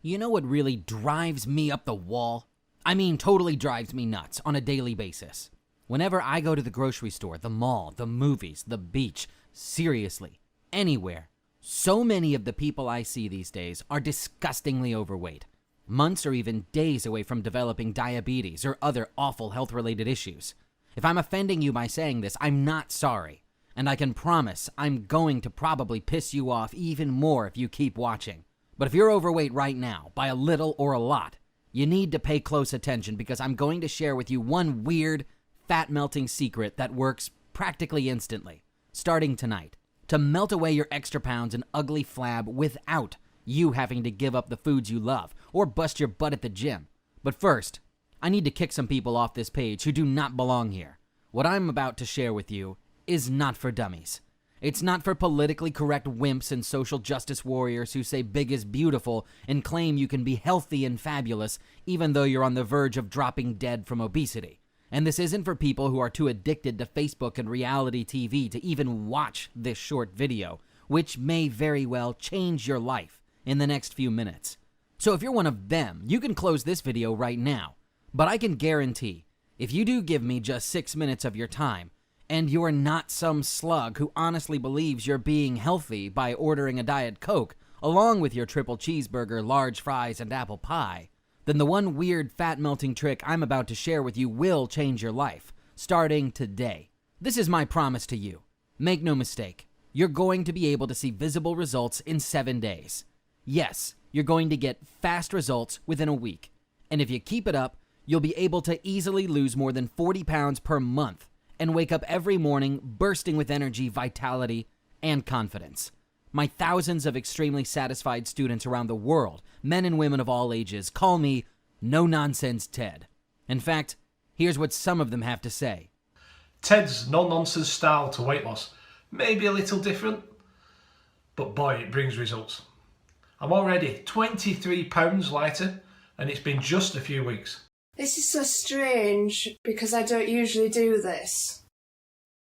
You know what really drives me up the wall? I mean, totally drives me nuts on a daily basis. Whenever I go to the grocery store, the mall, the movies, the beach, seriously, anywhere, so many of the people I see these days are disgustingly overweight. Months or even days away from developing diabetes or other awful health-related issues. If I'm offending you by saying this, I'm not sorry. And I can promise I'm going to probably piss you off even more if you keep watching. But if you're overweight right now, by a little or a lot, you need to pay close attention because I'm going to share with you one weird, fat-melting secret that works practically instantly, starting tonight, to melt away your extra pounds and ugly flab without you having to give up the foods you love or bust your butt at the gym. But first, I need to kick some people off this page who do not belong here. What I'm about to share with you is not for dummies. It's not for politically correct wimps and social justice warriors who say big is beautiful and claim you can be healthy and fabulous even though you're on the verge of dropping dead from obesity. And this isn't for people who are too addicted to Facebook and reality TV to even watch this short video, which may very well change your life in the next few minutes. So if you're one of them, you can close this video right now. But I can guarantee, if you do give me just 6 minutes of your time, and you're not some slug who honestly believes you're being healthy by ordering a Diet Coke, along with your triple cheeseburger, large fries, and apple pie, then the one weird fat-melting trick I'm about to share with you will change your life, starting today. This is my promise to you. Make no mistake, you're going to be able to see visible results in 7 days. Yes, you're going to get fast results within a week. And if you keep it up, you'll be able to easily lose more than 40 pounds per month and wake up every morning bursting with energy, vitality, and confidence. My thousands of extremely satisfied students around the world, men and women of all ages, call me NoNonsense Ted. In fact, here's what some of them have to say. Ted's no-nonsense style to weight loss may be a little different, but boy, it brings results. I'm already 23 pounds lighter, and it's been just a few weeks. This is so strange because I don't usually do this.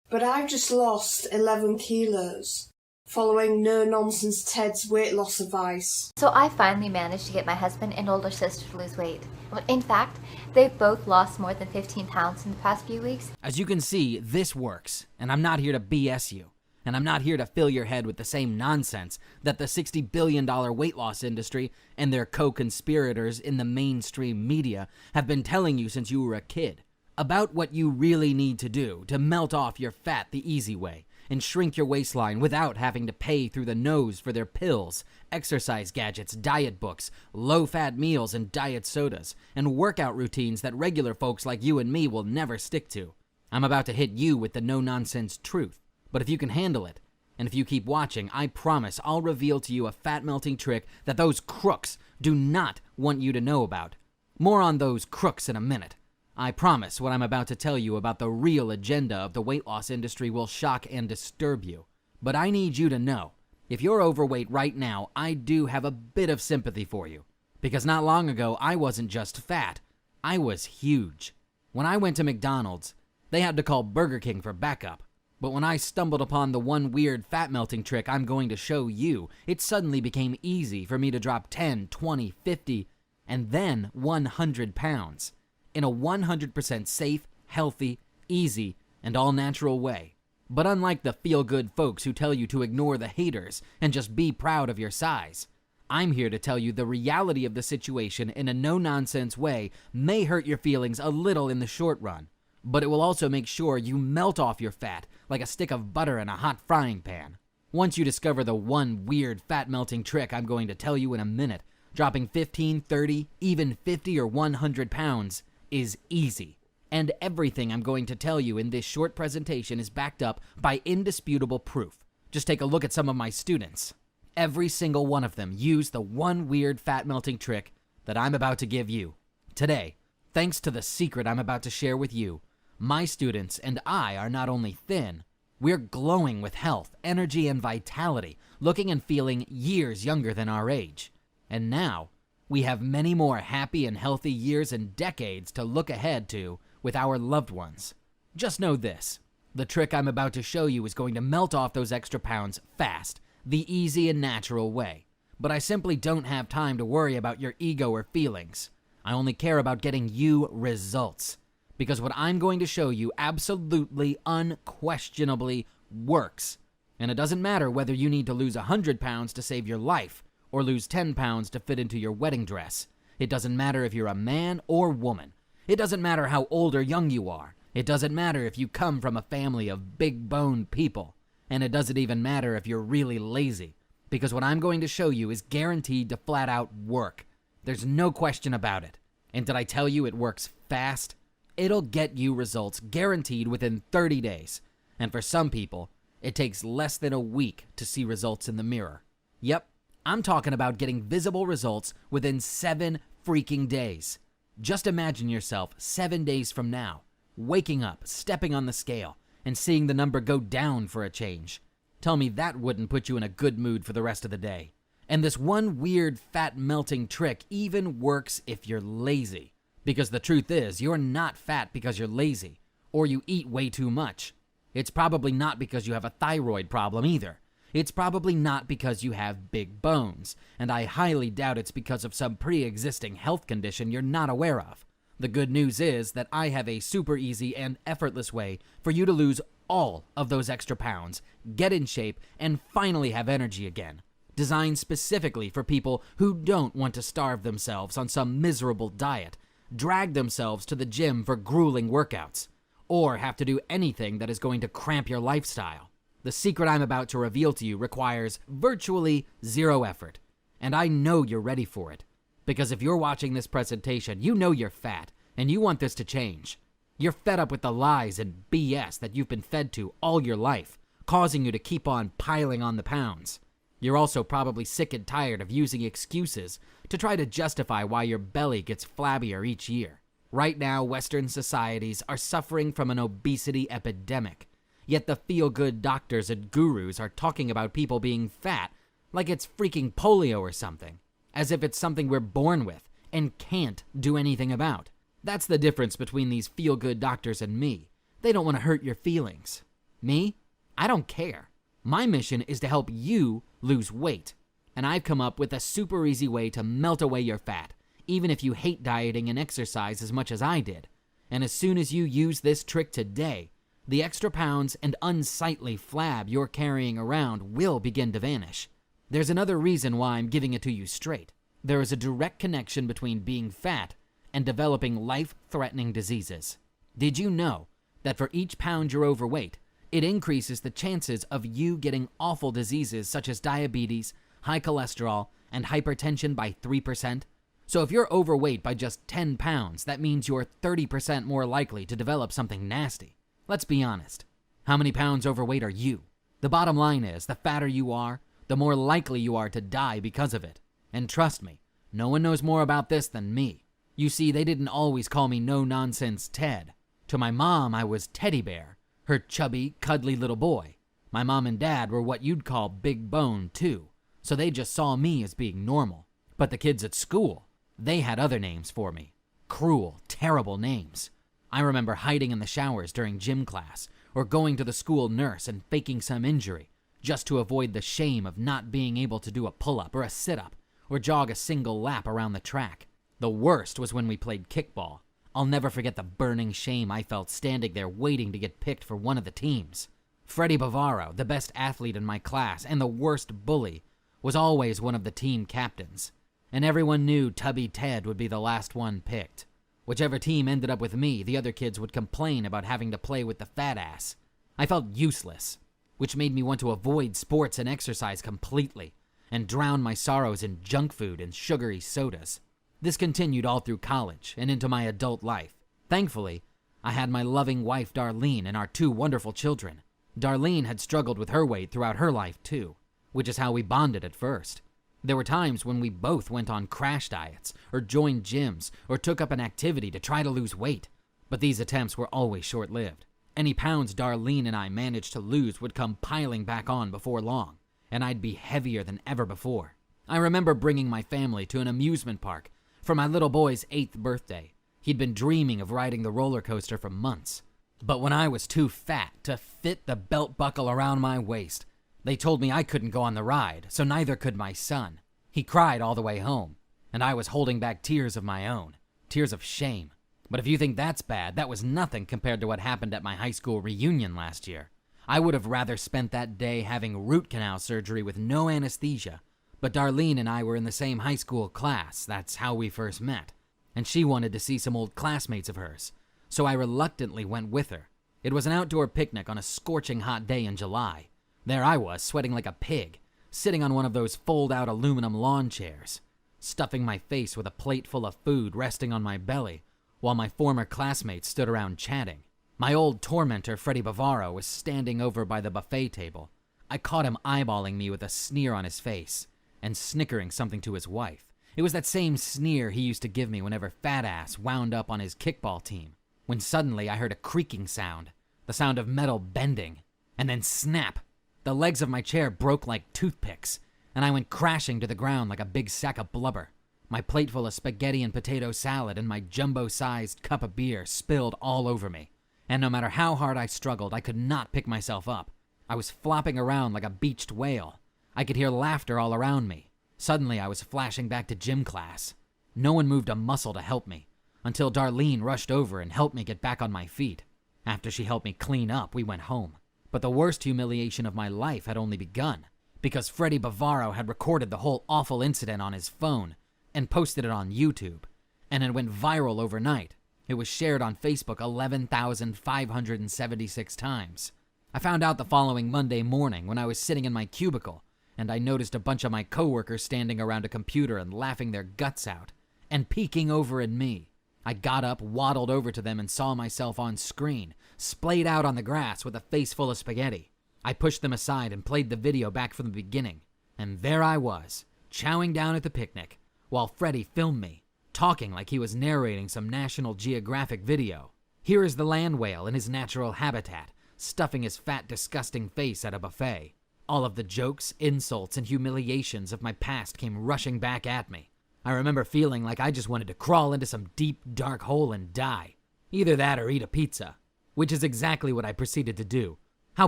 But I've just lost 11 kilos following No-Nonsense Ted's weight loss advice. So I finally managed to get my husband and older sister to lose weight. In fact, they've both lost more than 15 pounds in the past few weeks. As you can see, this works, and I'm not here to BS you. And I'm not here to fill your head with the same nonsense that the $60 billion weight loss industry and their co-conspirators in the mainstream media have been telling you since you were a kid about what you really need to do to melt off your fat the easy way and shrink your waistline without having to pay through the nose for their pills, exercise gadgets, diet books, low-fat meals and diet sodas, and workout routines that regular folks like you and me will never stick to. I'm about to hit you with the no-nonsense truth. But if you can handle it, and if you keep watching, I promise I'll reveal to you a fat-melting trick that those crooks do not want you to know about. More on those crooks in a minute. I promise what I'm about to tell you about the real agenda of the weight loss industry will shock and disturb you. But I need you to know, if you're overweight right now, I do have a bit of sympathy for you. Because not long ago, I wasn't just fat, I was huge. When I went to McDonald's, they had to call Burger King for backup. But when I stumbled upon the one weird fat-melting trick I'm going to show you, it suddenly became easy for me to drop 10, 20, 50, and then 100 pounds in a 100% safe, healthy, easy, and all-natural way. But unlike the feel-good folks who tell you to ignore the haters and just be proud of your size, I'm here to tell you the reality of the situation in a no-nonsense way may hurt your feelings a little in the short run. But it will also make sure you melt off your fat like a stick of butter in a hot frying pan. Once you discover the one weird fat-melting trick I'm going to tell you in a minute, dropping 15, 30, even 50 or 100 pounds is easy. And everything I'm going to tell you in this short presentation is backed up by indisputable proof. Just take a look at some of my students. Every single one of them used the one weird fat-melting trick that I'm about to give you. Today, thanks to the secret I'm about to share with you, my students and I are not only thin, we're glowing with health, energy, and vitality, looking and feeling years younger than our age. And now, we have many more happy and healthy years and decades to look ahead to with our loved ones. Just know this, the trick I'm about to show you is going to melt off those extra pounds fast, the easy and natural way. but I simply don't have time to worry about your ego or feelings. I only care about getting you results. Because what I'm going to show you absolutely, unquestionably works. And it doesn't matter whether you need to lose 100 pounds to save your life or lose 10 pounds to fit into your wedding dress. It doesn't matter if you're a man or woman. It doesn't matter how old or young you are. It doesn't matter if you come from a family of big-boned people. And it doesn't even matter if you're really lazy. Because what I'm going to show you is guaranteed to flat out work. There's no question about it. And did I tell you it works fast? It'll get you results guaranteed within 30 days. And for some people, it takes less than a week to see results in the mirror. Yep, I'm talking about getting visible results within 7 freaking days. Just imagine yourself 7 days from now, waking up, stepping on the scale, and seeing the number go down for a change. Tell me that wouldn't put you in a good mood for the rest of the day. And this one weird fat melting trick even works if you're lazy. Because the truth is, you're not fat because you're lazy, or you eat way too much. It's probably not because you have a thyroid problem either. It's probably not because you have big bones, and I highly doubt it's because of some pre-existing health condition you're not aware of. The good news is that I have a super easy and effortless way for you to lose all of those extra pounds, get in shape, and finally have energy again. Designed specifically for people who don't want to starve themselves on some miserable diet, drag themselves to the gym for grueling workouts, or have to do anything that is going to cramp your lifestyle. The secret I'm about to reveal to you requires virtually zero effort, and I know you're ready for it. Because if you're watching this presentation, you know you're fat, and you want this to change. You're fed up with the lies and BS that you've been fed to all your life, causing you to keep on piling on the pounds. You're also probably sick and tired of using excuses to try to justify why your belly gets flabbier each year. Right now, Western societies are suffering from an obesity epidemic. Yet the feel-good doctors and gurus are talking about people being fat like it's freaking polio or something, as if it's something we're born with and can't do anything about. That's the difference between these feel-good doctors and me. They don't want to hurt your feelings. Me? I don't care. My mission is to help you lose weight. And I've come up with a super easy way to melt away your fat, even if you hate dieting and exercise as much as I did. And as soon as you use this trick today, the extra pounds and unsightly flab you're carrying around will begin to vanish. There's another reason why I'm giving it to you straight. There is a direct connection between being fat and developing life-threatening diseases. Did you know that for each pound you're overweight, it increases the chances of you getting awful diseases such as diabetes, high cholesterol, and hypertension by 3%? So if you're overweight by just 10 pounds, that means you're 30% more likely to develop something nasty. Let's be honest. How many pounds overweight are you? The bottom line is, the fatter you are, the more likely you are to die because of it. And trust me, no one knows more about this than me. You see, they didn't always call me No-Nonsense Ted. To my mom, I was Teddy Bear, her chubby, cuddly little boy. My mom and dad were what you'd call big bone, too, so they just saw me as being normal. But the kids at school, they had other names for me. Cruel, terrible names. I remember hiding in the showers during gym class, or going to the school nurse and faking some injury, just to avoid the shame of not being able to do a pull-up or a sit-up, or jog a single lap around the track. The worst was when we played kickball. I'll never forget the burning shame I felt standing there waiting to get picked for one of the teams. Freddie Bavaro, the best athlete in my class and the worst bully, was always one of the team captains. And everyone knew Tubby Ted would be the last one picked. Whichever team ended up with me, the other kids would complain about having to play with the fat ass. I felt useless, which made me want to avoid sports and exercise completely, and drown my sorrows in junk food and sugary sodas. This continued all through college and into my adult life. Thankfully, I had my loving wife Darlene and our 2 wonderful children. Darlene had struggled with her weight throughout her life too, which is how we bonded at first. There were times when we both went on crash diets, or joined gyms, or took up an activity to try to lose weight. But these attempts were always short-lived. Any pounds Darlene and I managed to lose would come piling back on before long, and I'd be heavier than ever before. I remember bringing my family to an amusement park for my little boy's 8th birthday. He'd been dreaming of riding the roller coaster for months. But when I was too fat to fit the belt buckle around my waist, they told me I couldn't go on the ride, so neither could my son. He cried all the way home, and I was holding back tears of my own, tears of shame. But if you think that's bad, that was nothing compared to what happened at my high school reunion last year. I would have rather spent that day having root canal surgery with no anesthesia, but Darlene and I were in the same high school class, that's how we first met, and she wanted to see some old classmates of hers, so I reluctantly went with her. It was an outdoor picnic on a scorching hot day in July. There I was, sweating like a pig, sitting on one of those fold-out aluminum lawn chairs, stuffing my face with a plate full of food resting on my belly, while my former classmates stood around chatting. My old tormentor, Freddie Bavaro, was standing over by the buffet table. I caught him eyeballing me with a sneer on his face, and snickering something to his wife. It was that same sneer he used to give me whenever Fat Ass wound up on his kickball team, when suddenly I heard a creaking sound, the sound of metal bending, and then snap! The legs of my chair broke like toothpicks, and I went crashing to the ground like a big sack of blubber. My plate full of spaghetti and potato salad and my jumbo-sized cup of beer spilled all over me. And no matter how hard I struggled, I could not pick myself up. I was flopping around like a beached whale. I could hear laughter all around me. Suddenly, I was flashing back to gym class. No one moved a muscle to help me, until Darlene rushed over and helped me get back on my feet. After she helped me clean up, we went home. But the worst humiliation of my life had only begun, because Freddie Bavaro had recorded the whole awful incident on his phone and posted it on YouTube, and it went viral overnight. It was shared on Facebook 11,576 times. I found out the following Monday morning when I was sitting in my cubicle, and I noticed a bunch of my coworkers standing around a computer and laughing their guts out, and peeking over at me. I got up, waddled over to them, and saw myself on screen, splayed out on the grass with a face full of spaghetti. I pushed them aside and played the video back from the beginning, and there I was, chowing down at the picnic, while Freddie filmed me, talking like he was narrating some National Geographic video. Here is the land whale in his natural habitat, stuffing his fat, disgusting face at a buffet. All of the jokes, insults, and humiliations of my past came rushing back at me. I remember feeling like I just wanted to crawl into some deep, dark hole and die. Either that or eat a pizza, which is exactly what I proceeded to do. How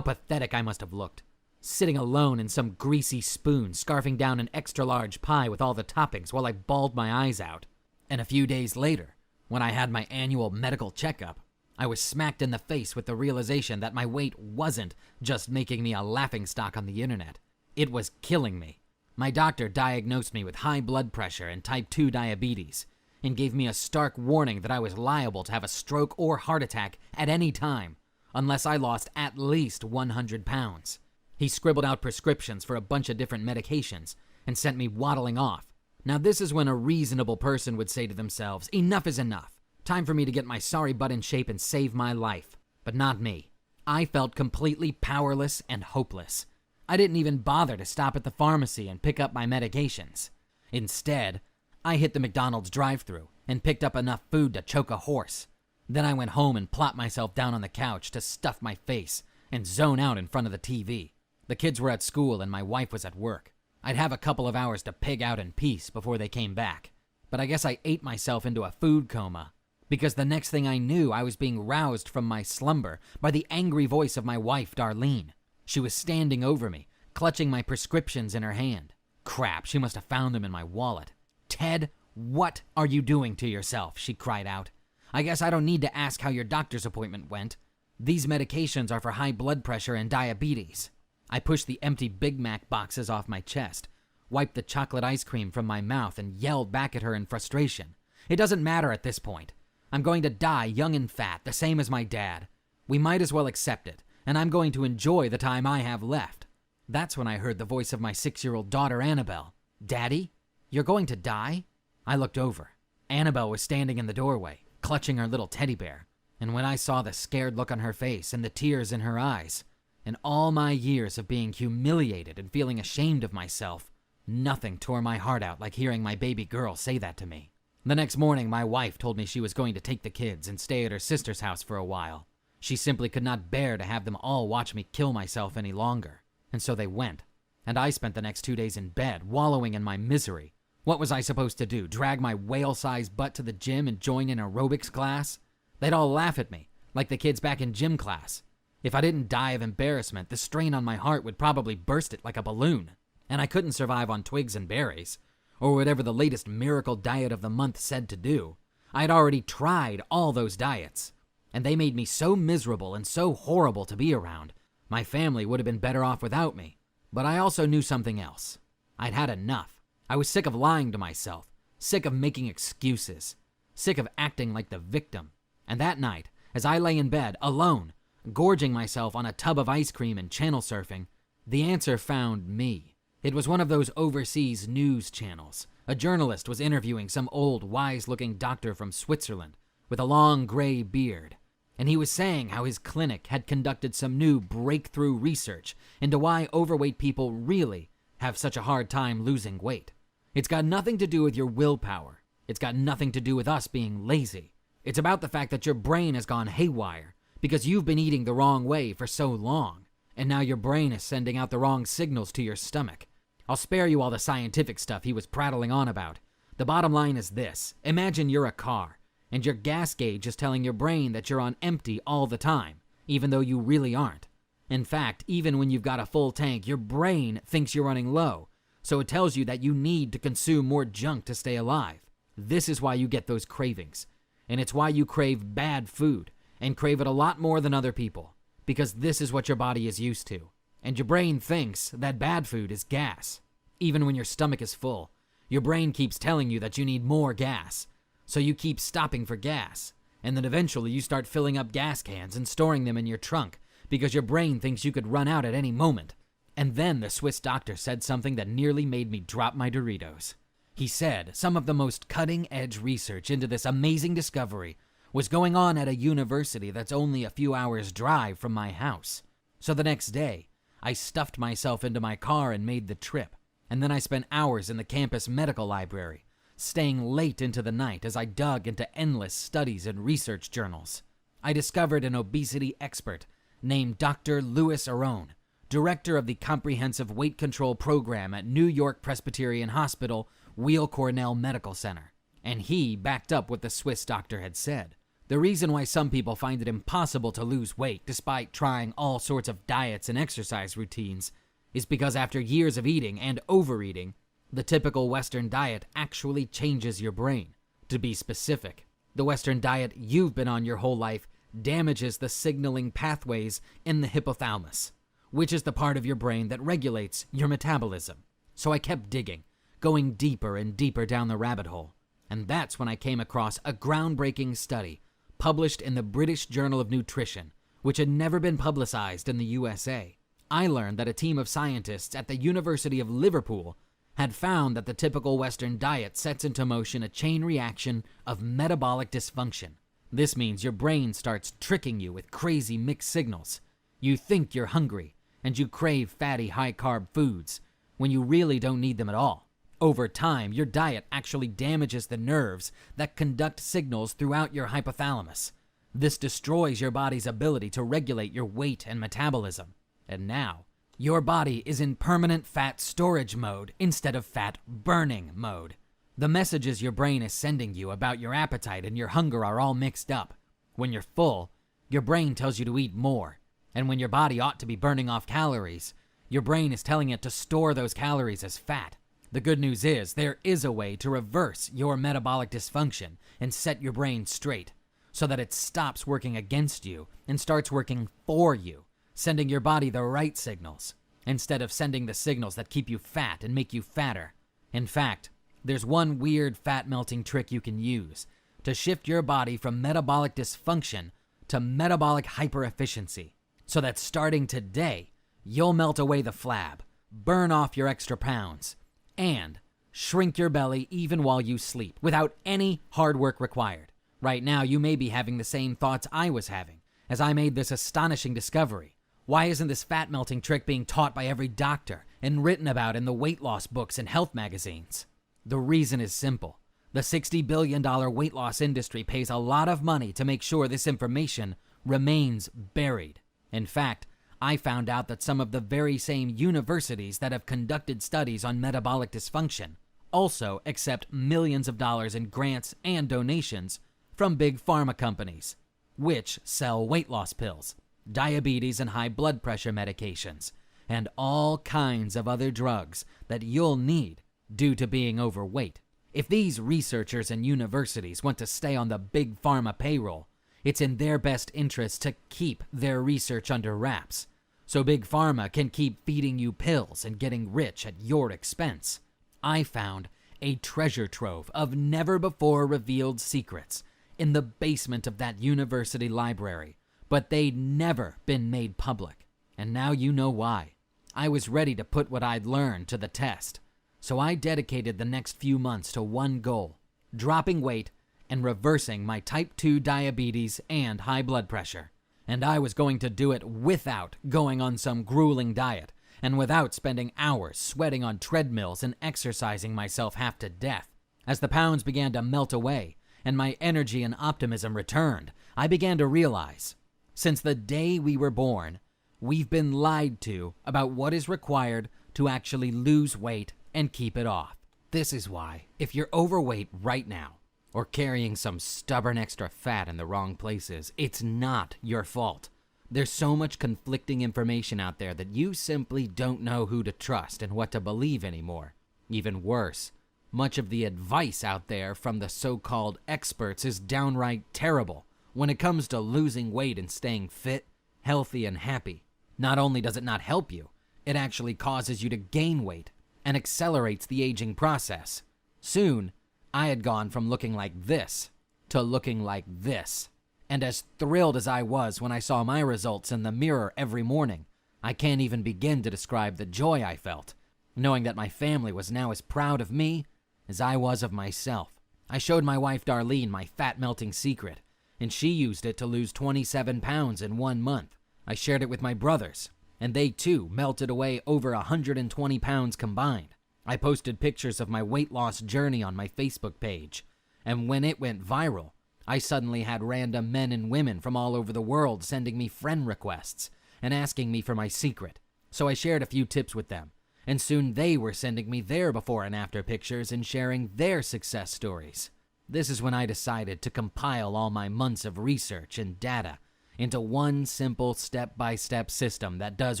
pathetic I must have looked, sitting alone in some greasy spoon, scarfing down an extra-large pie with all the toppings while I bawled my eyes out. And a few days later, when I had my annual medical checkup, I was smacked in the face with the realization that my weight wasn't just making me a laughingstock on the internet. It was killing me. My doctor diagnosed me with high blood pressure and type 2 diabetes, and gave me a stark warning that I was liable to have a stroke or heart attack at any time, unless I lost at least 100 pounds. He scribbled out prescriptions for a bunch of different medications and sent me waddling off. Now this is when a reasonable person would say to themselves, enough is enough. Time for me to get my sorry butt in shape and save my life. But not me. I felt completely powerless and hopeless. I didn't even bother to stop at the pharmacy and pick up my medications. Instead, I hit the McDonald's drive-thru and picked up enough food to choke a horse. Then I went home and plopped myself down on the couch to stuff my face and zone out in front of the TV. The kids were at school and my wife was at work. I'd have a couple of hours to pig out in peace before they came back. But I guess I ate myself into a food coma, because the next thing I knew, I was being roused from my slumber by the angry voice of my wife, Darlene. She was standing over me, clutching my prescriptions in her hand. Crap, she must have found them in my wallet. "Ted, what are you doing to yourself?" she cried out. "I guess I don't need to ask how your doctor's appointment went. These medications are for high blood pressure and diabetes." I pushed the empty Big Mac boxes off my chest, wiped the chocolate ice cream from my mouth, and yelled back at her in frustration. It doesn't matter at this point. I'm going to die young and fat, the same as my dad. We might as well accept it, and I'm going to enjoy the time I have left. That's when I heard the voice of my 6-year-old daughter, Annabelle. "Daddy, you're going to die?" I looked over. Annabelle was standing in the doorway, clutching her little teddy bear, and when I saw the scared look on her face and the tears in her eyes, in all my years of being humiliated and feeling ashamed of myself, nothing tore my heart out like hearing my baby girl say that to me. The next morning, my wife told me she was going to take the kids and stay at her sister's house for a while. She simply could not bear to have them all watch me kill myself any longer. And so they went. And I spent the next 2 days in bed, wallowing in my misery. What was I supposed to do? Drag my whale-sized butt to the gym and join an aerobics class? They'd all laugh at me, like the kids back in gym class. If I didn't die of embarrassment, the strain on my heart would probably burst it like a balloon. And I couldn't survive on twigs and berries. or whatever the latest miracle diet of the month said to do. I had already tried all those diets, and they made me so miserable and so horrible to be around. My family would have been better off without me. But I also knew something else. I'd had enough. I was sick of lying to myself, sick of making excuses, sick of acting like the victim. And that night, as I lay in bed, alone, gorging myself on a tub of ice cream and channel surfing, the answer found me. It was one of those overseas news channels. A journalist was interviewing some old, wise-looking doctor from Switzerland with a long gray beard, and he was saying how his clinic had conducted some new breakthrough research into why overweight people really have such a hard time losing weight. It's got nothing to do with your willpower. It's got nothing to do with us being lazy. It's about the fact that your brain has gone haywire because you've been eating the wrong way for so long, and now your brain is sending out the wrong signals to your stomach. I'll spare you all the scientific stuff he was prattling on about. The bottom line is this. Imagine you're a car, and your gas gauge is telling your brain that you're on empty all the time, even though you really aren't. In fact, even when you've got a full tank, your brain thinks you're running low, so it tells you that you need to consume more junk to stay alive. This is why you get those cravings, and it's why you crave bad food, and crave it a lot more than other people, because this is what your body is used to. And your brain thinks that bad food is gas. Even when your stomach is full, your brain keeps telling you that you need more gas. So you keep stopping for gas. And then eventually you start filling up gas cans and storing them in your trunk because your brain thinks you could run out at any moment. And then the Swiss doctor said something that nearly made me drop my Doritos. He said some of the most cutting-edge research into this amazing discovery was going on at a university that's only a few hours' drive from my house. So the next day, I stuffed myself into my car and made the trip, and then I spent hours in the campus medical library, staying late into the night as I dug into endless studies and research journals. I discovered an obesity expert named Dr. Louis Aron, director of the Comprehensive Weight Control Program at New York Presbyterian Hospital, Weill Cornell Medical Center, and he backed up what the Swiss doctor had said. The reason why some people find it impossible to lose weight despite trying all sorts of diets and exercise routines is because after years of eating and overeating, the typical Western diet actually changes your brain. To be specific, the Western diet you've been on your whole life damages the signaling pathways in the hypothalamus, which is the part of your brain that regulates your metabolism. So I kept digging, going deeper and deeper down the rabbit hole, and that's when I came across a groundbreaking study published in the British Journal of Nutrition, which had never been publicized in the USA. I learned that a team of scientists at the University of Liverpool had found that the typical Western diet sets into motion a chain reaction of metabolic dysfunction. This means your brain starts tricking you with crazy mixed signals. You think you're hungry, and you crave fatty, high-carb foods, when you really don't need them at all. Over time, your diet actually damages the nerves that conduct signals throughout your hypothalamus. This destroys your body's ability to regulate your weight and metabolism. And now, your body is in permanent fat storage mode instead of fat burning mode. The messages your brain is sending you about your appetite and your hunger are all mixed up. When you're full, your brain tells you to eat more. And when your body ought to be burning off calories, your brain is telling it to store those calories as fat. The good news is there is a way to reverse your metabolic dysfunction and set your brain straight so that it stops working against you and starts working for you, sending your body the right signals instead of sending the signals that keep you fat and make you fatter. In fact, there's one weird fat-melting trick you can use to shift your body from metabolic dysfunction to metabolic hyperefficiency so that starting today, you'll melt away the flab, burn off your extra pounds, and shrink your belly even while you sleep without any hard work required. Right now, you may be having the same thoughts I was having as I made this astonishing discovery. Why isn't this fat-melting trick being taught by every doctor and written about in the weight loss books and health magazines? The reason is simple. The $60 billion weight loss industry pays a lot of money to make sure this information remains buried. In fact, I found out that some of the very same universities that have conducted studies on metabolic dysfunction also accept millions of dollars in grants and donations from big pharma companies, which sell weight loss pills, diabetes and high blood pressure medications, and all kinds of other drugs that you'll need due to being overweight. If these researchers and universities want to stay on the big pharma payroll, it's in their best interest to keep their research under wraps, so big pharma can keep feeding you pills and getting rich at your expense. I found a treasure trove of never-before-revealed secrets in the basement of that university library, but they'd never been made public. And now you know why. I was ready to put what I'd learned to the test, so I dedicated the next few months to one goal: dropping weight and reversing my type 2 diabetes and high blood pressure. And I was going to do it without going on some grueling diet, and without spending hours sweating on treadmills and exercising myself half to death. As the pounds began to melt away and my energy and optimism returned, I began to realize, since the day we were born, we've been lied to about what is required to actually lose weight and keep it off. This is why, if you're overweight right now, or carrying some stubborn extra fat in the wrong places, it's not your fault. There's so much conflicting information out there that you simply don't know who to trust and what to believe anymore. Even worse, much of the advice out there from the so-called experts is downright terrible when it comes to losing weight and staying fit, healthy, and happy. Not only does it not help you, it actually causes you to gain weight and accelerates the aging process. Soon, I had gone from looking like this to looking like this. And as thrilled as I was when I saw my results in the mirror every morning, I can't even begin to describe the joy I felt, knowing that my family was now as proud of me as I was of myself. I showed my wife Darlene my fat-melting secret, and she used it to lose 27 pounds in 1 month. I shared it with my brothers, and they too melted away over 120 pounds combined. I posted pictures of my weight loss journey on my Facebook page, and when it went viral, I suddenly had random men and women from all over the world sending me friend requests and asking me for my secret. So I shared a few tips with them, and soon they were sending me their before and after pictures and sharing their success stories. This is when I decided to compile all my months of research and data into one simple step-by-step system that does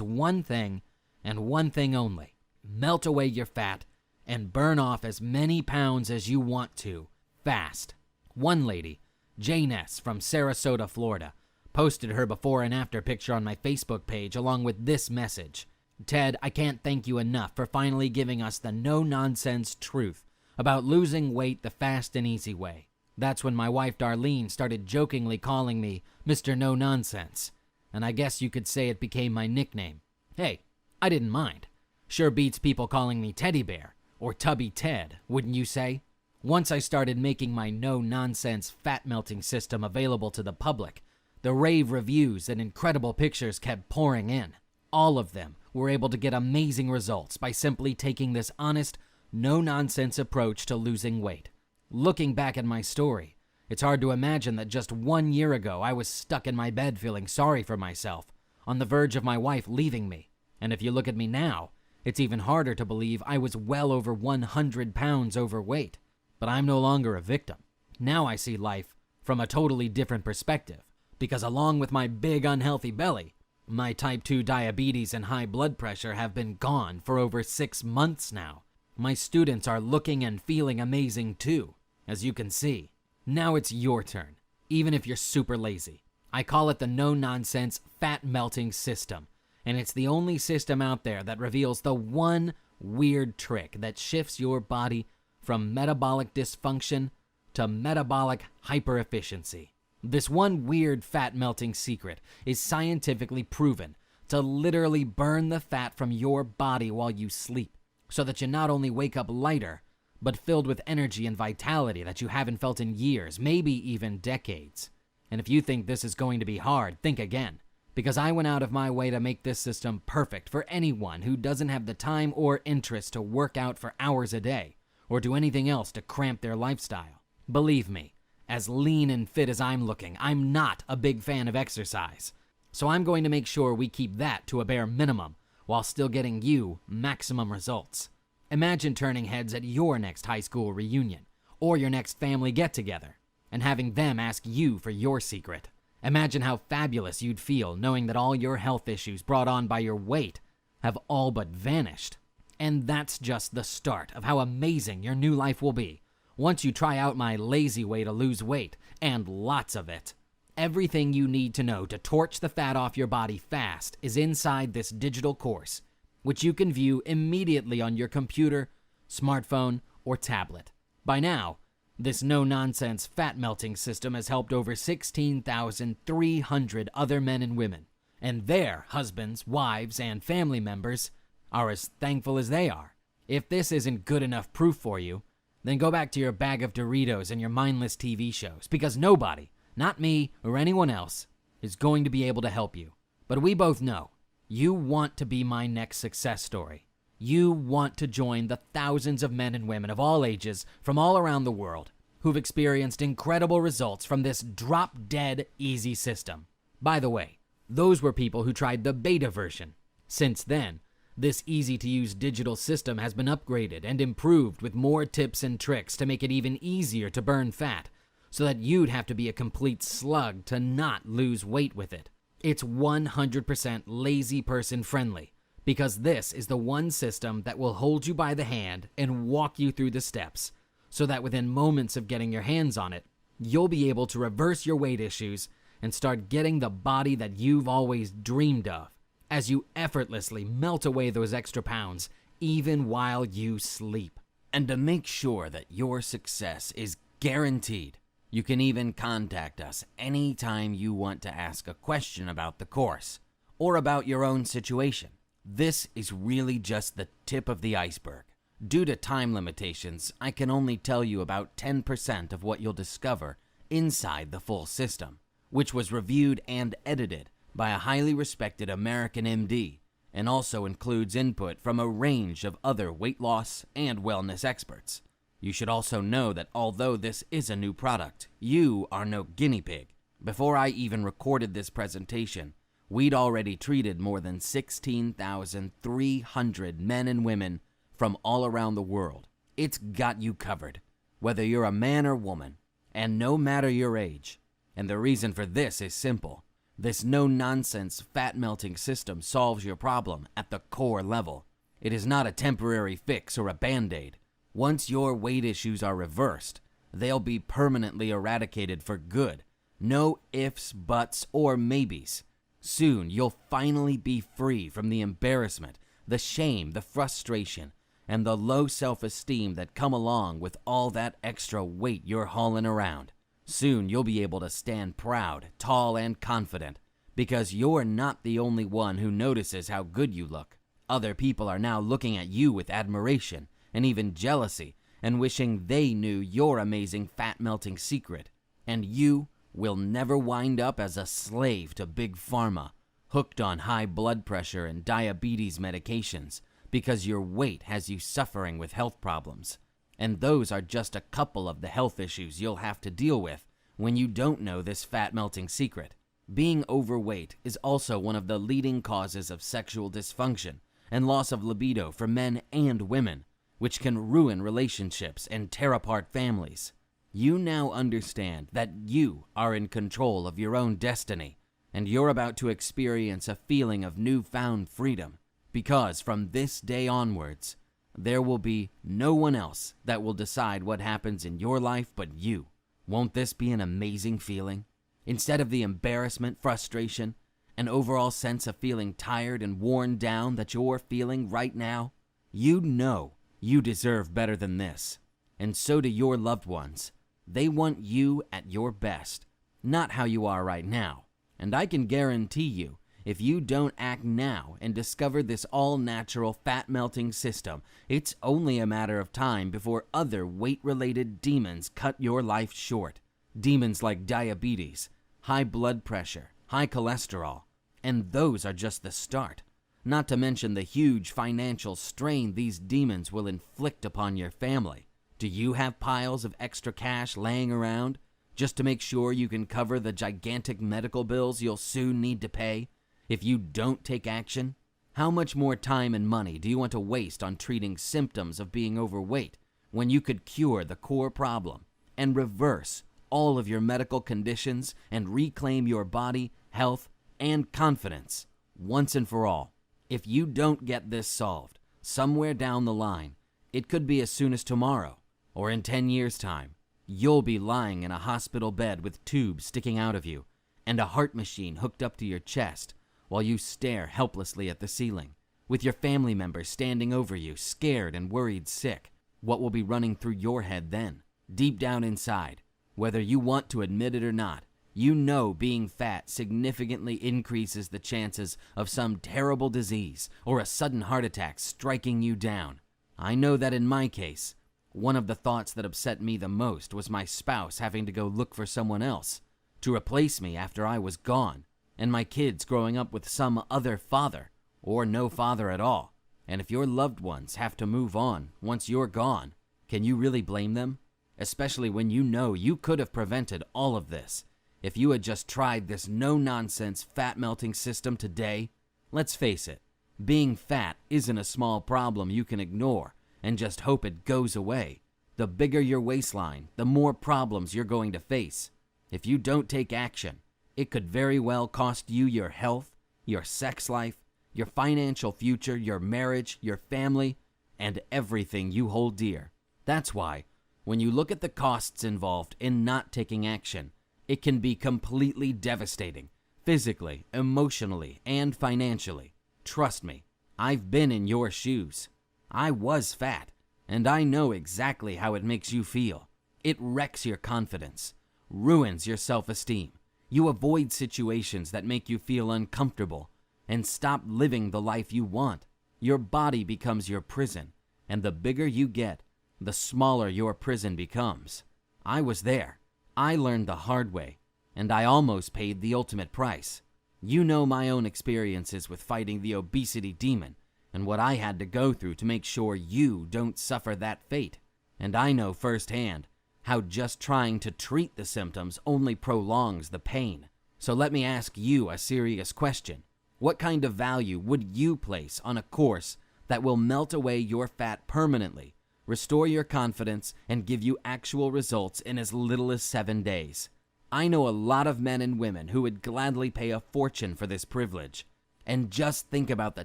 one thing and one thing only: melt away your fat and burn off as many pounds as you want to, fast. One lady, Jane S. from Sarasota, Florida, posted her before and after picture on my Facebook page along with this message: "Ted, I can't thank you enough for finally giving us the no-nonsense truth about losing weight the fast and easy way." That's when my wife Darlene started jokingly calling me Mr. No Nonsense, and I guess you could say it became my nickname. Hey, I didn't mind. Sure beats people calling me Teddy Bear or Tubby Ted, wouldn't you say? Once I started making my no-nonsense fat-melting system available to the public, the rave reviews and incredible pictures kept pouring in. All of them were able to get amazing results by simply taking this honest, no-nonsense approach to losing weight. Looking back at my story, it's hard to imagine that just 1 year ago I was stuck in my bed feeling sorry for myself, on the verge of my wife leaving me. And if you look at me now, it's even harder to believe I was well over 100 pounds overweight. But I'm no longer a victim. Now I see life from a totally different perspective, because along with my big unhealthy belly, my type 2 diabetes and high blood pressure have been gone for over 6 months now. My students are looking and feeling amazing too, as you can see. Now it's your turn, even if you're super lazy. I call it the no-nonsense fat-melting system, and it's the only system out there that reveals the one weird trick that shifts your body from metabolic dysfunction to metabolic hyperefficiency. This one weird fat-melting secret is scientifically proven to literally burn the fat from your body while you sleep, so that you not only wake up lighter, but filled with energy and vitality that you haven't felt in years, maybe even decades. And if you think this is going to be hard, think again, because I went out of my way to make this system perfect for anyone who doesn't have the time or interest to work out for hours a day, or do anything else to cramp their lifestyle. Believe me, as lean and fit as I'm looking, I'm not a big fan of exercise. So I'm going to make sure we keep that to a bare minimum, while still getting you maximum results. Imagine turning heads at your next high school reunion, or your next family get-together, and having them ask you for your secret. Imagine how fabulous you'd feel knowing that all your health issues brought on by your weight have all but vanished. And that's just the start of how amazing your new life will be once you try out my lazy way to lose weight, and lots of it. Everything you need to know to torch the fat off your body fast is inside this digital course, which you can view immediately on your computer, smartphone, or tablet. By now, this no-nonsense fat-melting system has helped over 16,300 other men and women, and their husbands, wives, and family members are as thankful as they are. If this isn't good enough proof for you, then go back to your bag of Doritos and your mindless TV shows, because nobody, not me or anyone else, is going to be able to help you. But we both know you want to be my next success story. You want to join the thousands of men and women of all ages from all around the world who've experienced incredible results from this drop-dead easy system. By the way, those were people who tried the beta version. Since then, this easy-to-use digital system has been upgraded and improved with more tips and tricks to make it even easier to burn fat, so that you'd have to be a complete slug to not lose weight with it. It's 100% lazy person friendly, because this is the one system that will hold you by the hand and walk you through the steps, so that within moments of getting your hands on it, you'll be able to reverse your weight issues and start getting the body that you've always dreamed of, as you effortlessly melt away those extra pounds, even while you sleep. And to make sure that your success is guaranteed, you can even contact us anytime you want to ask a question about the course, or about your own situation. This is really just the tip of the iceberg. Due to time limitations, I can only tell you about 10% of what you'll discover inside the full system, which was reviewed and edited by a highly respected American MD, and also includes input from a range of other weight loss and wellness experts. You should also know that although this is a new product, you are no guinea pig. Before I even recorded this presentation, we'd already treated more than 16,300 men and women from all around the world. It's got you covered, whether you're a man or woman, and no matter your age. And the reason for this is simple. This no-nonsense fat-melting system solves your problem at the core level. It is not a temporary fix or a band-aid. Once your weight issues are reversed, they'll be permanently eradicated for good. No ifs, buts, or maybes. Soon, you'll finally be free from the embarrassment, the shame, the frustration, and the low self-esteem that come along with all that extra weight you're hauling around. Soon you'll be able to stand proud, tall, and confident, because you're not the only one who notices how good you look. Other people are now looking at you with admiration and even jealousy and wishing they knew your amazing fat-melting secret. And you will never wind up as a slave to Big Pharma, hooked on high blood pressure and diabetes medications, because your weight has you suffering with health problems. And those are just a couple of the health issues you'll have to deal with when you don't know this fat-melting secret. Being overweight is also one of the leading causes of sexual dysfunction and loss of libido for men and women, which can ruin relationships and tear apart families. You now understand that you are in control of your own destiny, and you're about to experience a feeling of newfound freedom, because from this day onwards, there will be no one else that will decide what happens in your life but you. Won't this be an amazing feeling? Instead of the embarrassment, frustration, and overall sense of feeling tired and worn down that you're feeling right now, you know you deserve better than this. And so do your loved ones. They want you at your best, not how you are right now. And I can guarantee you, if you don't act now and discover this all-natural fat-melting system, it's only a matter of time before other weight-related demons cut your life short. Demons like diabetes, high blood pressure, high cholesterol, and those are just the start. Not to mention the huge financial strain these demons will inflict upon your family. Do you have piles of extra cash laying around just to make sure you can cover the gigantic medical bills you'll soon need to pay? If you don't take action, how much more time and money do you want to waste on treating symptoms of being overweight when you could cure the core problem and reverse all of your medical conditions and reclaim your body, health, and confidence once and for all? If you don't get this solved, somewhere down the line, it could be as soon as tomorrow, or in 10 years' time, you'll be lying in a hospital bed with tubes sticking out of you and a heart machine hooked up to your chest while you stare helplessly at the ceiling, with your family members standing over you, scared and worried sick. What will be running through your head then? Deep down inside, whether you want to admit it or not, you know being fat significantly increases the chances of some terrible disease or a sudden heart attack striking you down. I know that in my case, one of the thoughts that upset me the most was my spouse having to go look for someone else to replace me after I was gone, and my kids growing up with some other father, or no father at all. And if your loved ones have to move on once you're gone, can you really blame them? Especially when you know you could have prevented all of this if you had just tried this no-nonsense fat-melting system today. Let's face it, being fat isn't a small problem you can ignore and just hope it goes away. The bigger your waistline, the more problems you're going to face. If you don't take action, it could very well cost you your health, your sex life, your financial future, your marriage, your family, and everything you hold dear. That's why, when you look at the costs involved in not taking action, it can be completely devastating, physically, emotionally, and financially. Trust me, I've been in your shoes. I was fat, and I know exactly how it makes you feel. It wrecks your confidence, ruins your self-esteem. You avoid situations that make you feel uncomfortable and stop living the life you want. Your body becomes your prison, and the bigger you get, the smaller your prison becomes. I was there. I learned the hard way, and I almost paid the ultimate price. You know my own experiences with fighting the obesity demon and what I had to go through to make sure you don't suffer that fate. And I know firsthand how just trying to treat the symptoms only prolongs the pain. So let me ask you a serious question. What kind of value would you place on a course that will melt away your fat permanently, restore your confidence, and give you actual results in as little as 7 days? I know a lot of men and women who would gladly pay a fortune for this privilege. And just think about the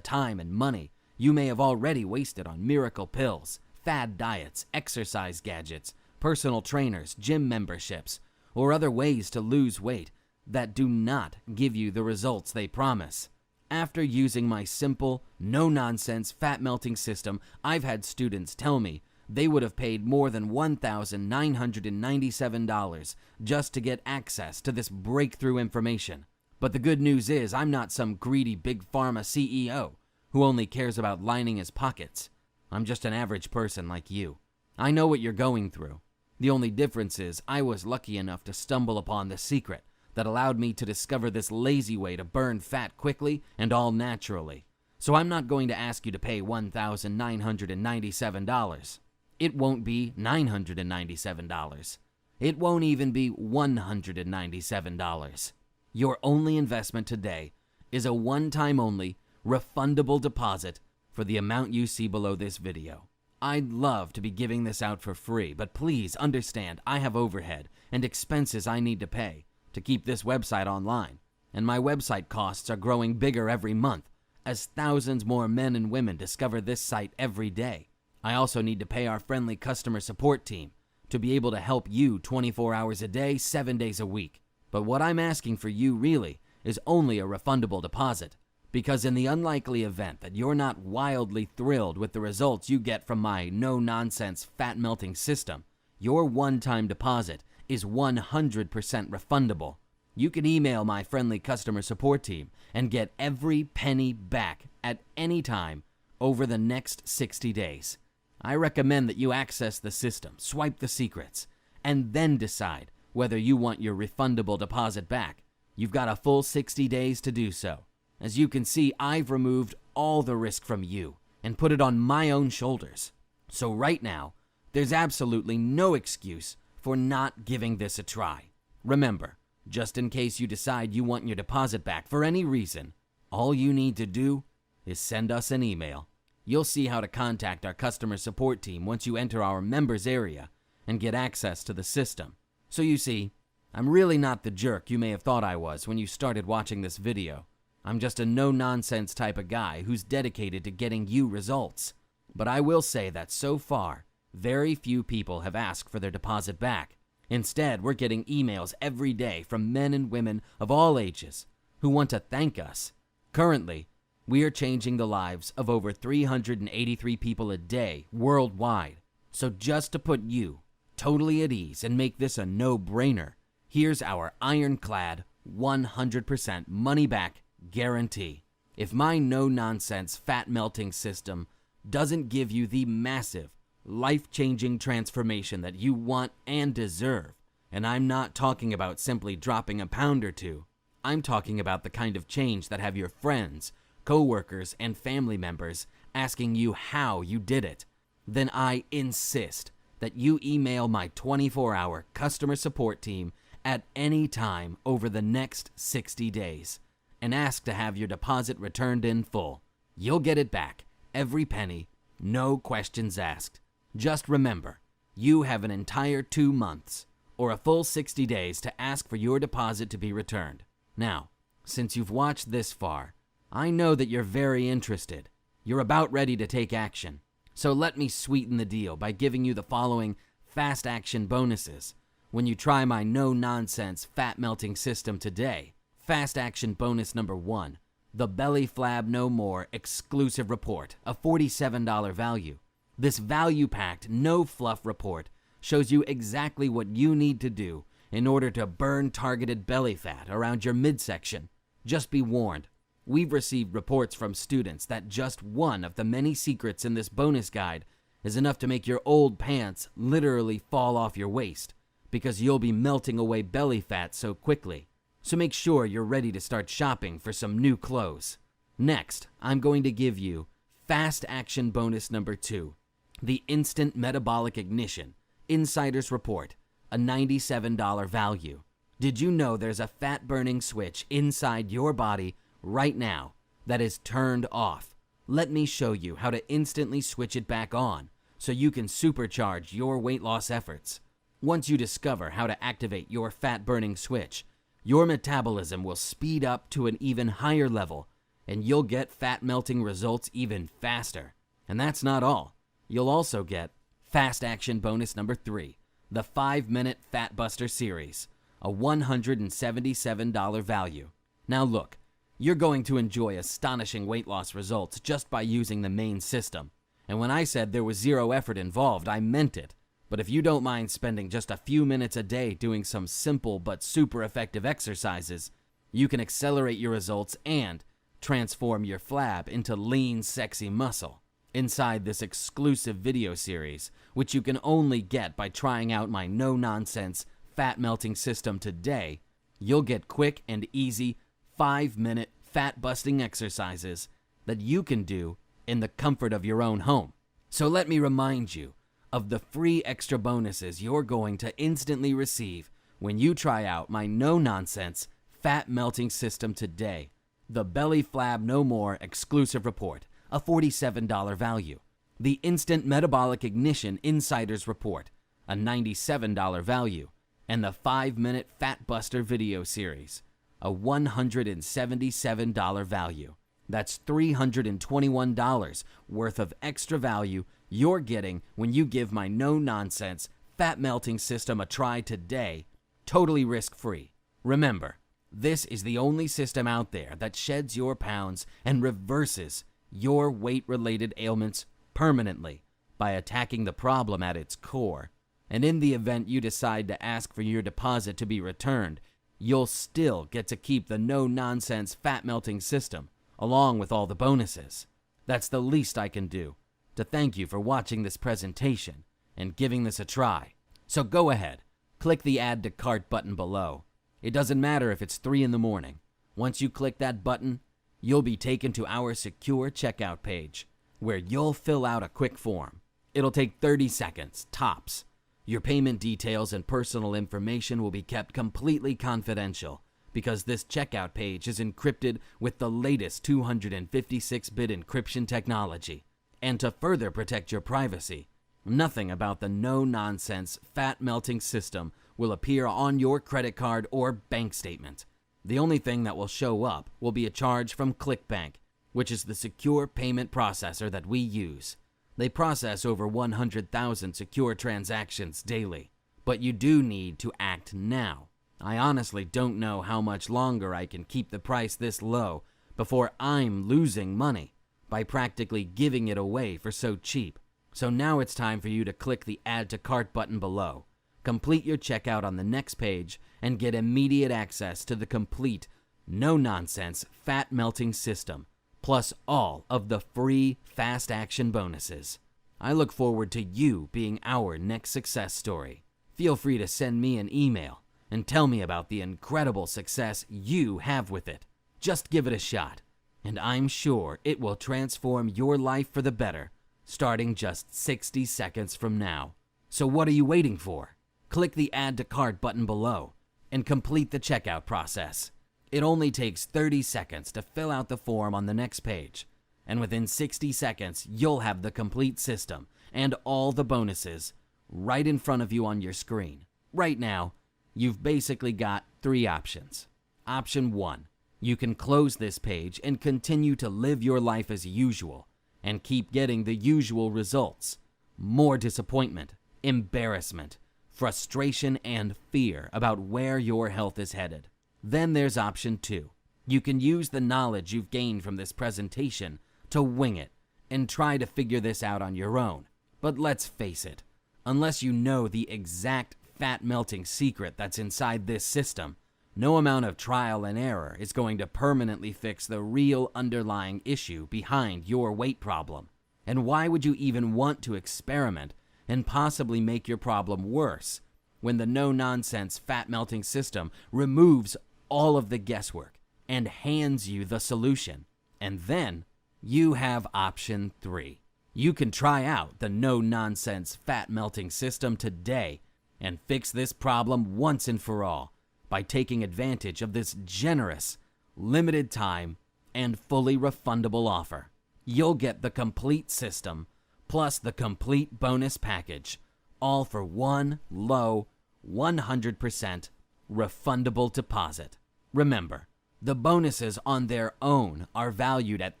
time and money you may have already wasted on miracle pills, fad diets, exercise gadgets, personal trainers, gym memberships, or other ways to lose weight that do not give you the results they promise. After using my simple, no-nonsense fat-melting system, I've had students tell me they would have paid more than $1,997 just to get access to this breakthrough information. But the good news is I'm not some greedy big pharma CEO who only cares about lining his pockets. I'm just an average person like you. I know what you're going through. The only difference is I was lucky enough to stumble upon the secret that allowed me to discover this lazy way to burn fat quickly and all naturally. So I'm not going to ask you to pay $1,997. It won't be $997. It won't even be $197. Your only investment today is a one-time only, refundable deposit for the amount you see below this video. I'd love to be giving this out for free, but please understand I have overhead and expenses I need to pay to keep this website online, and my website costs are growing bigger every month as thousands more men and women discover this site every day. I also need to pay our friendly customer support team to be able to help you 24 hours a day, 7 days a week. But what I'm asking for you really is only a refundable deposit, because in the unlikely event that you're not wildly thrilled with the results you get from my no-nonsense fat-melting system, your one-time deposit is 100% refundable. You can email my friendly customer support team and get every penny back at any time over the next 60 days. I recommend that you access the system, swipe the secrets, and then decide whether you want your refundable deposit back. You've got a full 60 days to do so. As you can see, I've removed all the risk from you and put it on my own shoulders. So right now, there's absolutely no excuse for not giving this a try. Remember, just in case you decide you want your deposit back for any reason, all you need to do is send us an email. You'll see how to contact our customer support team once you enter our members area and get access to the system. So you see, I'm really not the jerk you may have thought I was when you started watching this video. I'm just a no-nonsense type of guy who's dedicated to getting you results. But I will say that so far, very few people have asked for their deposit back. Instead, we're getting emails every day from men and women of all ages who want to thank us. Currently, we are changing the lives of over 383 people a day worldwide. So just to put you totally at ease and make this a no-brainer, here's our ironclad 100% money-back guarantee. If my no-nonsense fat-melting system doesn't give you the massive, life-changing transformation that you want and deserve, and I'm not talking about simply dropping a pound or two, I'm talking about the kind of change that have your friends, co-workers, and family members asking you how you did it, then I insist that you email my 24-hour customer support team at any time over the next 60 days and ask to have your deposit returned in full. You'll get it back, every penny, no questions asked. Just remember, you have an entire 2 months or a full 60 days to ask for your deposit to be returned. Now, since you've watched this far, I know that you're very interested. You're about ready to take action. So let me sweeten the deal by giving you the following fast action bonuses when you try my no-nonsense fat-melting system today. Fast action bonus number 1, the Belly Flab No More exclusive report, a $47 value. This value-packed, no-fluff report shows you exactly what you need to do in order to burn targeted belly fat around your midsection. Just be warned, we've received reports from students that just one of the many secrets in this bonus guide is enough to make your old pants literally fall off your waist because you'll be melting away belly fat so quickly. So make sure you're ready to start shopping for some new clothes. Next, I'm going to give you fast action bonus number 2, the Instant Metabolic Ignition Insider's Report, a $97 value. Did you know there's a fat burning switch inside your body right now that is turned off? Let me show you how to instantly switch it back on so you can supercharge your weight loss efforts. Once you discover how to activate your fat burning switch, your metabolism will speed up to an even higher level and you'll get fat melting results even faster. And that's not all. You'll also get fast action bonus number 3, the 5-minute Fat Buster series, a $177 value. Now look, you're going to enjoy astonishing weight loss results just by using the main system. And when I said there was zero effort involved, I meant it. But if you don't mind spending just a few minutes a day doing some simple but super effective exercises, you can accelerate your results and transform your flab into lean, sexy muscle. Inside this exclusive video series, which you can only get by trying out my no-nonsense fat-melting system today, you'll get quick and easy 5-minute fat-busting exercises that you can do in the comfort of your own home. So let me remind you of the free extra bonuses you're going to instantly receive when you try out my no-nonsense fat-melting system today. The Belly Flab No More exclusive report, a $47 value. The Instant Metabolic Ignition Insider's Report, a $97 value. And the 5-minute Fat Buster video series, a $177 value. That's $321 worth of extra value you're getting when you give my no-nonsense fat-melting system a try today, totally risk-free. Remember, this is the only system out there that sheds your pounds and reverses your weight-related ailments permanently by attacking the problem at its core. And in the event you decide to ask for your deposit to be returned, you'll still get to keep the no-nonsense fat-melting system, along with all the bonuses. That's the least I can do to thank you for watching this presentation and giving this a try. So go ahead, click the Add to Cart button below. It doesn't matter if it's 3 in the morning. Once you click that button, you'll be taken to our secure checkout page, where you'll fill out a quick form. It'll take 30 seconds, tops. Your payment details and personal information will be kept completely confidential because this checkout page is encrypted with the latest 256-bit encryption technology. And to further protect your privacy, nothing about the no-nonsense fat-melting system will appear on your credit card or bank statement. The only thing that will show up will be a charge from ClickBank, which is the secure payment processor that we use. They process over 100,000 secure transactions daily. But you do need to act now. I honestly don't know how much longer I can keep the price this low before I'm losing money by practically giving it away for so cheap. So now it's time for you to click the Add to Cart button below, complete your checkout on the next page, and get immediate access to the complete, no-nonsense fat melting system, plus all of the free fast action bonuses. I look forward to you being our next success story. Feel free to send me an email and tell me about the incredible success you have with it. Just give it a shot, and I'm sure it will transform your life for the better, starting just 60 seconds from now. So what are you waiting for? Click the Add to Cart button below and complete the checkout process. It only takes 30 seconds to fill out the form on the next page, and within 60 seconds, you'll have the complete system and all the bonuses right in front of you on your screen. Right now, you've basically got 3 options. Option 1, you can close this page and continue to live your life as usual and keep getting the usual results. More disappointment, embarrassment, frustration, and fear about where your health is headed. Then there's option 2. You can use the knowledge you've gained from this presentation to wing it and try to figure this out on your own. But let's face it, unless you know the exact fat melting secret that's inside this system, no amount of trial and error is going to permanently fix the real underlying issue behind your weight problem. And why would you even want to experiment and possibly make your problem worse when the no-nonsense fat melting system removes all of the guesswork and hands you the solution? And then you have option 3. You can try out the no-nonsense fat melting system today and fix this problem once and for all by taking advantage of this generous, limited time, and fully refundable offer. You'll get the complete system plus the complete bonus package, all for one low, 100% refundable deposit. Remember, the bonuses on their own are valued at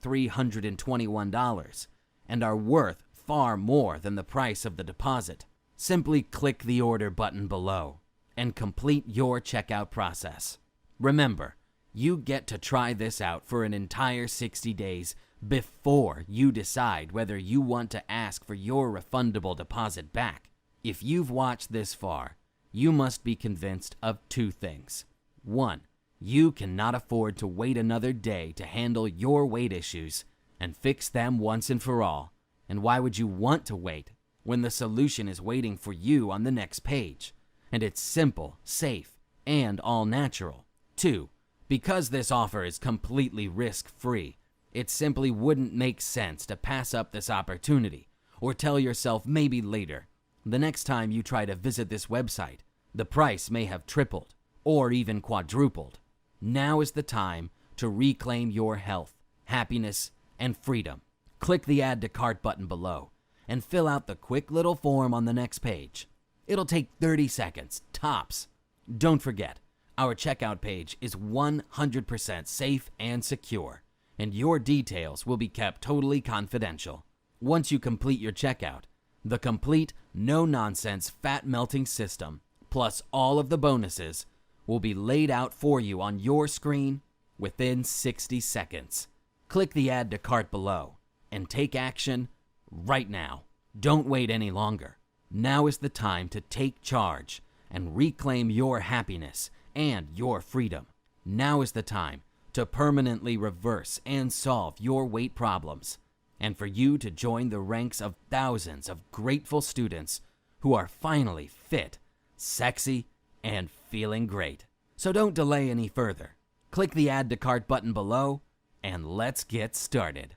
$321 and are worth far more than the price of the deposit. Simply click the order button below and complete your checkout process. Remember, you get to try this out for an entire 60 days before you decide whether you want to ask for your refundable deposit back. If you've watched this far, you must be convinced of 2 things. 1, you cannot afford to wait another day to handle your weight issues and fix them once and for all. And why would you want to wait when the solution is waiting for you on the next page? And it's simple, safe, and all natural. 2, because this offer is completely risk-free, it simply wouldn't make sense to pass up this opportunity or tell yourself maybe later. The next time you try to visit this website, the price may have tripled or even quadrupled. Now is the time to reclaim your health, happiness, and freedom. Click the Add to Cart button below and fill out the quick little form on the next page. It'll take 30 seconds, tops. Don't forget, our checkout page is 100% safe and secure, and your details will be kept totally confidential. Once you complete your checkout, the complete no-nonsense fat melting system, plus all of the bonuses, will be laid out for you on your screen within 60 seconds. Click the Add to Cart below and take action right now. Don't wait any longer. Now is the time to take charge and reclaim your happiness and your freedom. Now is the time to permanently reverse and solve your weight problems, and for you to join the ranks of thousands of grateful students who are finally fit, sexy, and feeling great. So don't delay any further. Click the Add to Cart button below, and let's get started.